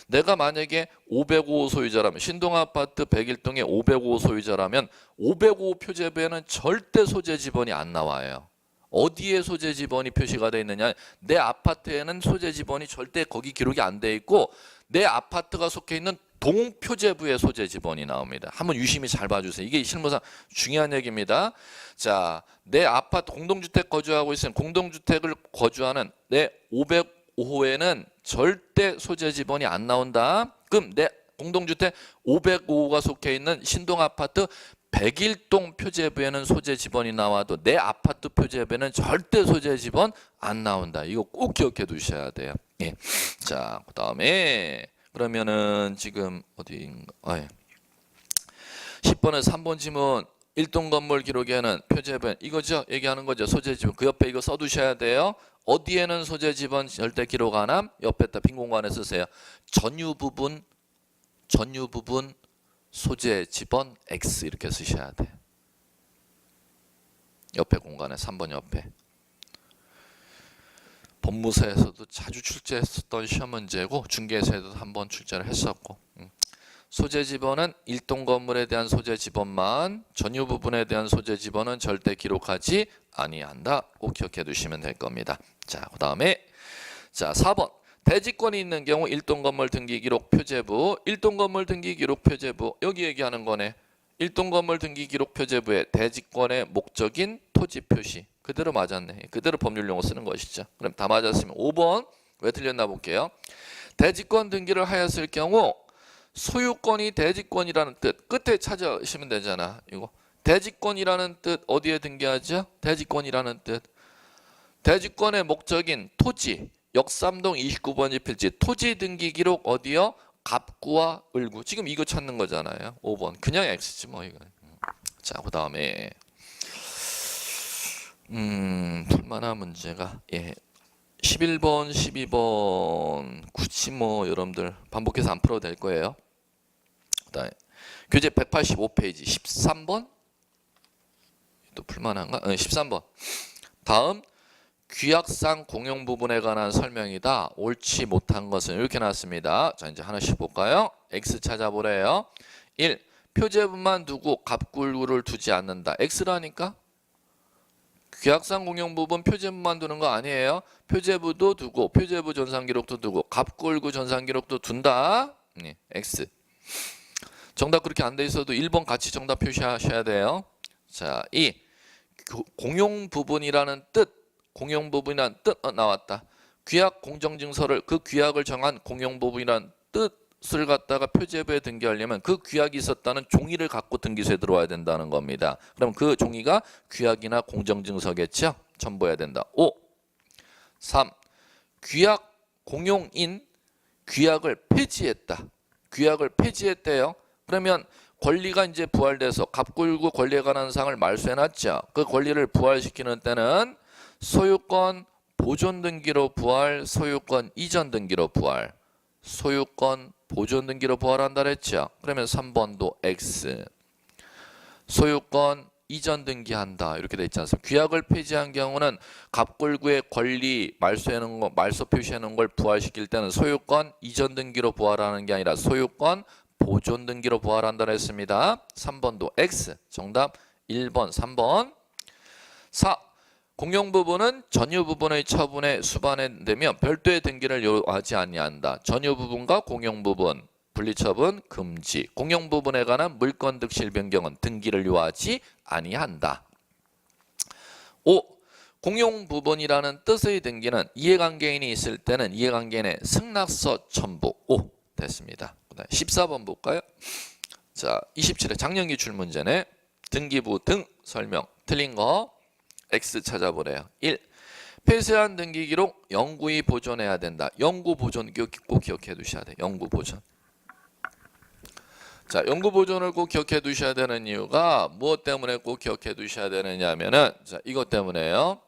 [SPEAKER 1] 내가 만약에 505호 소유자라면 신동아파트 101동의 505호 소유자라면 505호 표제부에는 절대 소재 지번이 안 나와요. 어디에 소재 지번이 표시가 되어 있느냐? 내 아파트에는 소재 지번이 절대 거기 기록이 안 돼 있고 내 아파트가 속해 있는 동표제부의 소재 지번이 나옵니다. 한번 유심히 잘 봐주세요. 이게 실무상 중요한 얘기입니다. 자, 내 아파트 공동주택 거주하고 있으면 공동주택을 거주하는 내 505호에는 절대 소재 지번이 안 나온다. 그럼 내 공동주택 505호가 속해 있는 신동아파트 101동 표제부에는 소재 지번이 나와도 내 아파트 표제부에는 절대 소재 지번 안 나온다. 이거 꼭 기억해 두셔야 돼요. 예. 자, 그 다음에 그러면은 지금 어디인가? 10번에서 3번 지문 1동 건물 기록에는 표제부 이거죠? 얘기하는 거죠. 소재 지번. 그 옆에 이거 써두셔야 돼요. 어디에는 소재 지번 절대 기록 안 함? 옆에다 빈 공간에 쓰세요. 전유 부분 소재 지번 X 이렇게 쓰셔야 돼. 옆에 공간에 3번 옆에. 법무사에서도 자주 출제했었던 시험 문제고 중개사에도 한번 출제를 했었고. 소재 지번은 1동 건물에 대한 소재 지번만, 전유 부분에 대한 소재 지번은 절대 기록하지 아니한다. 꼭 기억해 두시면 될 겁니다. 자, 그다음에 자, 4번. 대지권이 있는 경우 1동 건물 등기 기록 표제부, 1동 건물 등기 기록 표제부 여기 얘기하는 거네. 1동 건물 등기 기록 표제부의 대지권의 목적인 토지 표시. 그대로 맞았네. 그대로 법률 용어 쓰는 것이죠. 그럼 다 맞았으면 5번 왜 틀렸나 볼게요. 대지권 등기를 하였을 경우 소유권이 대지권이라는 뜻 끝에 찾으시면 되잖아. 이거 대지권이라는 뜻 어디에 등기하죠? 대지권이라는 뜻. 대지권의 목적인 토지 역삼동 29번지 필지 토지 등기 기록 어디요? 갑구와 을구. 지금 이거 찾는 거잖아요. 5번 그냥 X지 뭐 이거. 자, 그 다음에 풀만한 문제가 11번, 12번 굳이 뭐 여러분들 반복해서 안 풀어도 될 거예요. 그다음에 교재 185페이지 13번 또 풀만한가? 13번. 다음 규약상 공용 부분에 관한 설명이다. 옳지 못한 것은 이렇게 나왔습니다. 자, 이제 하나씩 볼까요? X 찾아보래요. 1. 표제부만 두고 갑굴구를 두지 않는다. X라니까? 규약상 공용 부분 표제부만 두는 거 아니에요. 표제부도 두고 표제부 전산 기록도 두고 갑굴구 전산 기록도 둔다. 네, X. 정답 그렇게 안 돼 있어도 1번 같이 정답 표시하셔야 돼요. 자, 2. 공용 부분이라는 뜻. 공용 부분이란 뜻 나왔다. 규약 공정증서를 그 규약을 정한 공용 부분이란 뜻을 갖다가 표제부에 등기하려면 그 규약이 있었다는 종이를 갖고 등기소에 들어와야 된다는 겁니다. 그럼 그 종이가 규약이나 공정증서겠죠? 첨부해야 된다. 5. 3. 규약 공용인 규약을 폐지했다. 규약을 폐지했대요. 그러면 권리가 이제 부활돼서 갑굴구 권리에 관한 사항을 말소해놨죠. 그 권리를 부활시키는 때는 소유권 보존 등기로 부활, 소유권 이전 등기로 부활. 소유권 보존 등기로 부활한다 그랬죠. 그러면 3번도 X. 소유권 이전 등기한다. 이렇게 돼 있지 않습니까? 규약을 폐지한 경우는 갑굴구의 권리 말소해놓은 거, 말소 표시해놓은 걸 부활시킬 때는 소유권 이전 등기로 부활하는 게 아니라 소유권 보존 등기로 부활한다 그랬습니다. 3번도 X. 정답 1번, 3번. 4. 공용 부분은 전유 부분의 처분에 수반되면 별도의 등기를 요하지 아니한다. 전유 부분과 공용 부분 분리처분 금지. 공용 부분에 관한 물권 득실 변경은 등기를 요하지 아니한다. 5. 공용 부분이라는 뜻의 등기는 이해관계인이 있을 때는 이해관계인의 승낙서 첨부. 5. 됐습니다. 14번 볼까요? 자, 27회 작년 기출 문제네. 등기부 등 설명 틀린 거 X 찾아보래요. 1. 폐쇄한 등기 기록 영구히 보존해야 된다. 영구 보존 꼭 기억해 두셔야 돼. 영구 보존. 자, 영구 보존을 꼭 기억해 두셔야 되는 이유가 무엇 때문에 꼭 기억해 두셔야 되느냐면은 자, 이것 때문에요.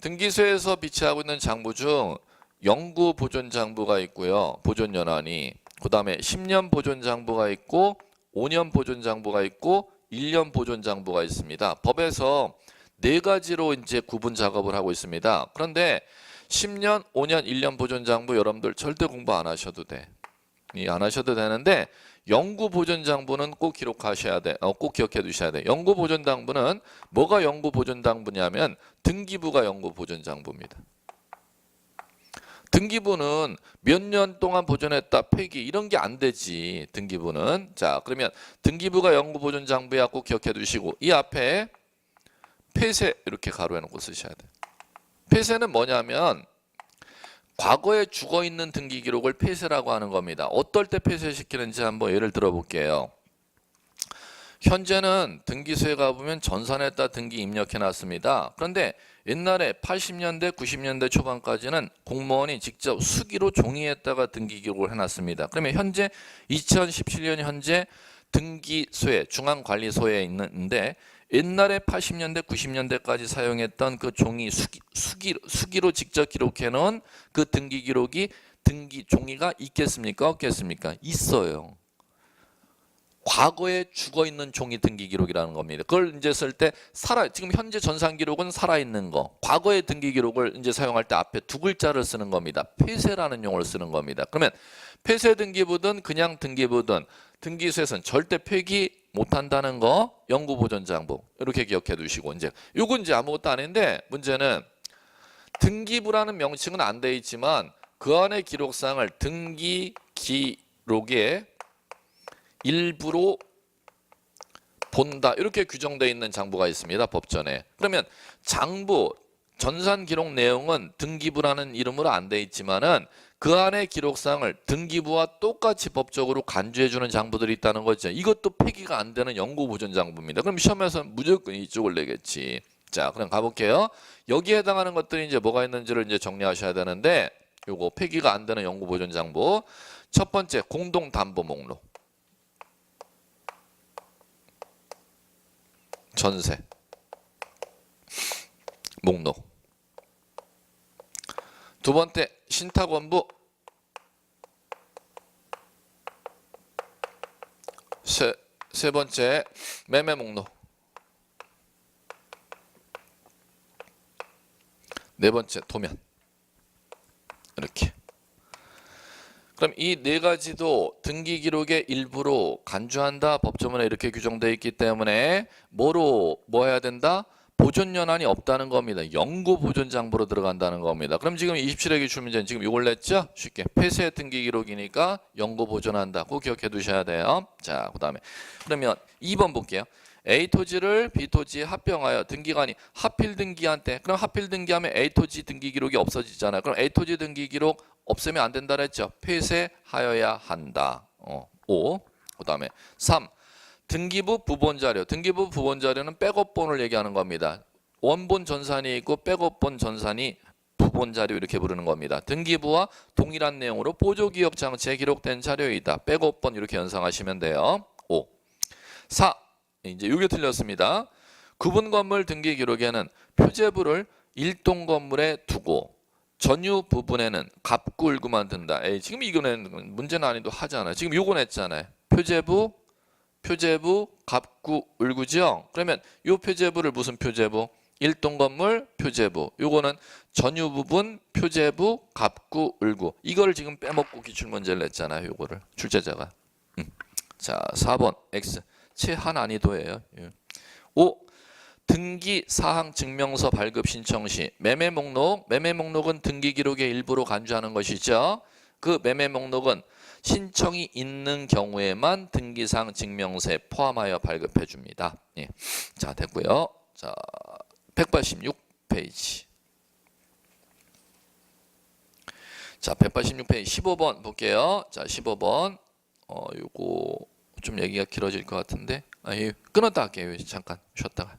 [SPEAKER 1] 등기소에서 비치하고 있는 장부 중 영구 보존 장부가 있고요. 보존 연한이. 그다음에 10년 보존 장부가 있고 5년 보존 장부가 있고 1년 보존 장부가 있습니다. 법에서 네 가지로 이제 구분 작업을 하고 있습니다. 그런데 10년, 5년, 1년 보존 장부 여러분들 절대 공부 안 하셔도 돼. 안 하셔도 되는데 영구 보존 장부는 꼭 기록하셔야 돼. 꼭 기억해 두셔야 돼. 영구 보존 장부는 뭐가 영구 보존 장부냐면 등기부가 영구 보존 장부입니다. 등기부는 몇 년 동안 보존했다 폐기 이런 게 안 되지. 등기부는. 자, 그러면 등기부가 영구 보존 장부야 꼭 기억해 두시고 이 앞에 폐쇄 이렇게 가로해 놓고 쓰셔야 돼. 폐쇄는 뭐냐면 과거에 죽어있는 등기 기록을 폐쇄라고 하는 겁니다. 어떨 때 폐쇄시키는지 한번 예를 들어 볼게요. 현재는 등기소에 가보면 전산했다 등기 입력해 놨습니다. 그런데 옛날에 80년대 90년대 초반까지는 공무원이 직접 수기로 종이에다가 등기 기록을 해놨습니다. 그러면 현재 2017년 현재 등기소에 중앙관리소에 있는데 옛날에 80년대 90년대까지 사용했던 그 종이 수기로 직접 기록해 놓은 그 등기 기록이 등기 종이가 있겠습니까? 없겠습니까? 있어요. 과거에 죽어 있는 종이 등기 기록이라는 겁니다. 그걸 이제 쓸 때 지금 현재 전산 기록은 살아 있는 거. 과거의 등기 기록을 이제 사용할 때 앞에 두 글자를 쓰는 겁니다. 폐쇄라는 용어를 쓰는 겁니다. 그러면 폐쇄 등기부든 그냥 등기부든 등기소에서는 절대 폐기 못 한다는 거. 영구 보존 장부. 이렇게 기억해 두시고 이제 요건 이제 아무것도 아닌데 문제는 등기부라는 명칭은 안 돼 있지만 그 안에 기록사항을 등기 기록에 일부로 본다 이렇게 규정되어 있는 장부가 있습니다. 법전에. 그러면 장부 전산 기록 내용은 등기부라는 이름으로 안 돼 있지만은 그 안에 기록사항을 등기부와 똑같이 법적으로 간주해 주는 장부들이 있다는 거죠. 이것도 폐기가 안 되는 영구 보존 장부입니다. 그럼 시험에서 무조건 이쪽을 내겠지. 자, 그럼 가볼게요. 여기에 해당하는 것들이 이제 뭐가 있는지를 이제 정리하셔야 되는데 요거 폐기가 안 되는 영구 보존 장부. 첫 번째 공동 담보 목록. 전세 목록. 두 번째 신탁원부, 세 번째 매매 목록, 네 번째 도면. 이렇게. 그럼 이 네 가지도 등기 기록의 일부로 간주한다. 법조문에 이렇게 규정되어 있기 때문에 뭐 해야 된다? 보존 연한이 없다는 겁니다. 영구 보존 장부로 들어간다는 겁니다. 그럼 지금 27회 기출 문제는 지금 이걸 냈죠? 쉽게 폐쇄 등기 기록이니까 영구 보존한다. 꼭 기억해 두셔야 돼요. 자, 그다음에 그러면 2번 볼게요. A 토지를 B 토지에 합병하여 등기관이 하필 등기한 때, 그럼 하필 등기하면 A 토지 등기 기록이 없어지잖아요. 그럼 A 토지 등기 기록 없으면 안 된다 그랬죠. 폐쇄하여야 한다. 5. 그다음에 3. 등기부 부본 자료. 등기부 부본 자료는 백업본을 얘기하는 겁니다. 원본 전산이 있고 백업본 전산이 부본 자료 이렇게 부르는 겁니다. 등기부와 동일한 내용으로 보조기억 장치에 기록된 자료이다. 백업본 이렇게 연상하시면 돼요. 5. 4. 이제 이게 틀렸습니다. 구분 건물 등기 기록에는 표제부를 일동 건물에 두고 전유 부분에는 갑구을구만 든다. 지금 이거는 문제 난이도 하잖아요. 지금 요거 냈잖아요. 표제부, 갑구을구죠. 그러면 요 표제부를 무슨 표제부? 일동 건물 표제부. 요거는 전유 부분 표제부, 갑구을구. 이거를 지금 빼먹고 기출 문제를 냈잖아요. 요거를 출제자가. 자, 4번 X. 최하 난이도예요. 5. 등기 사항 증명서 발급 신청 시 매매 목록은 등기 기록의 일부로 간주하는 것이죠. 그 매매 목록은 신청이 있는 경우에만 등기사항 증명서에 포함하여 발급해 줍니다. 예. 자, 됐고요. 자, 186페이지. 자, 186페이지 15번 볼게요. 자, 15번. 요거 좀 얘기가 길어질 것 같은데. 끊었다 할게요. 잠깐 쉬었다가.